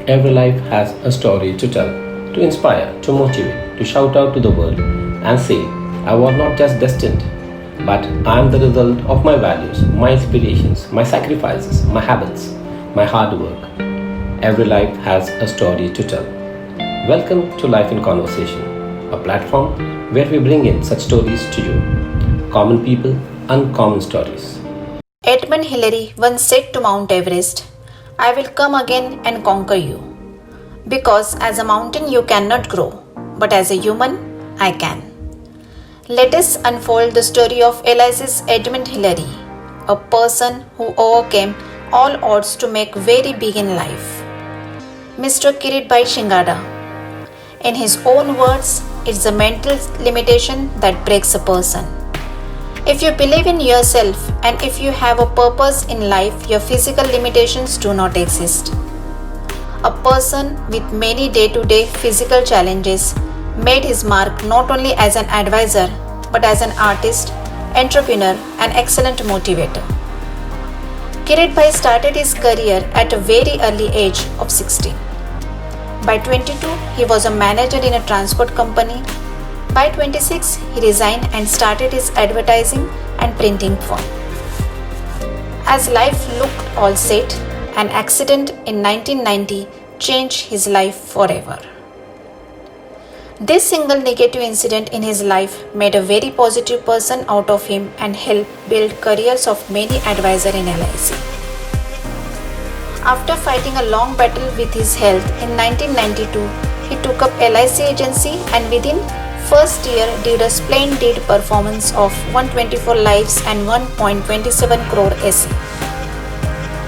Every life has a story to tell, to inspire, to motivate, to shout out to the world and say, I was not just destined, but I am the result of my values, my inspirations, my sacrifices, my habits, my hard work. Every life has a story to tell. Welcome to Life in Conversation, a platform where we bring in such stories to you. Common people, uncommon stories. Edmund Hillary once said to Mount Everest, I will come again and conquer you. Because as a mountain you cannot grow, but as a human, I can. Let us unfold the story of Elias Edmund Hillary, a person who overcame all odds to make very big in life. Mr. Kiritbhai Shingada. In his own words, it's a mental limitation that breaks a person. If you believe in yourself and if you have a purpose in life, your physical limitations do not exist. A person with many day-to-day physical challenges made his mark not only as an advisor but as an artist, entrepreneur and excellent motivator. Kiritbhai started his career at a very early age of 16. By 22, he was a manager in a transport company. By 26, he resigned and started his advertising and printing firm. As life looked all set, an accident in 1990 changed his life forever. This single negative incident in his life made a very positive person out of him and helped build careers of many advisors in LIC. After fighting a long battle with his health in 1992, he took up LIC agency and within first year did a splendid performance of 124 lives and 1.27 crore SE.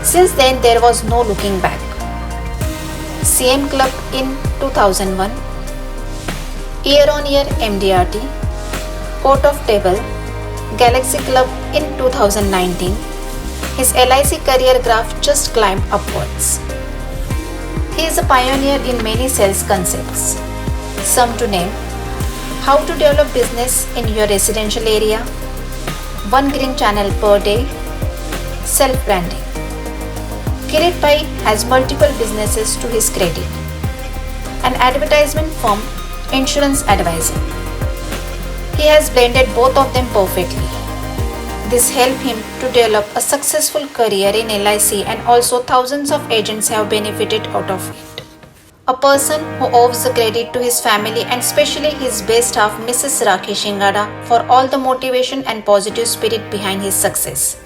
Since then there was no looking back. CM Club in 2001, Year on Year MDRT, Court of Table, Galaxy Club in 2019. His LIC career graph just climbed upwards. He is a pioneer in many sales concepts. Some to name: how to develop business in your residential area, one green channel per day, self-branding. Kiritbhai has multiple businesses to his credit. An advertisement firm, insurance advisor. He has blended both of them perfectly. This helped him to develop a successful career in LIC and also thousands of agents have benefited out of it. A person who owes the credit to his family and especially his best half Mrs. Rakhi Shingada for all the motivation and positive spirit behind his success.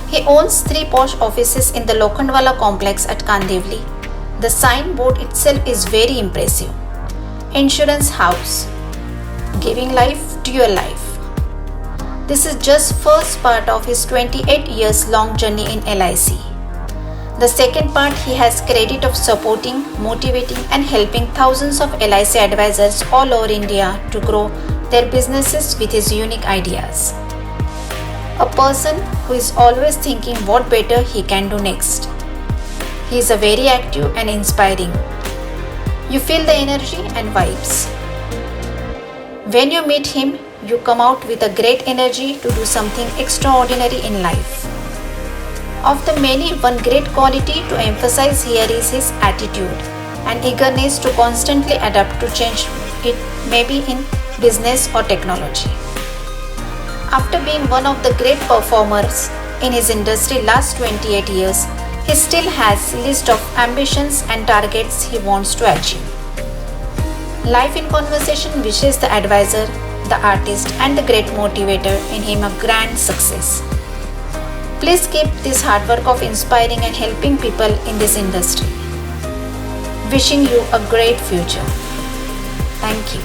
He owns 3 posh offices in the Lokhandwala complex at Kandivali. The signboard itself is very impressive. Insurance house, giving life to your life. This is just first part of his 28 years long journey in LIC. The second part, he has credit of supporting, motivating and helping thousands of LIC advisors all over India to grow their businesses with his unique ideas. A person who is always thinking what better he can do next. He is a very active and inspiring. You feel the energy and vibes. When you meet him, you come out with a great energy to do something extraordinary in life. Of the many, one great quality to emphasize here is his attitude and eagerness to constantly adapt to change, it may be in business or technology. After being one of the great performers in his industry last 28 years, he still has a list of ambitions and targets he wants to achieve. Life in Conversation wishes the advisor, the artist and the great motivator in him a grand success. Please keep this hard work of inspiring and helping people in this industry. Wishing you a great future. Thank you.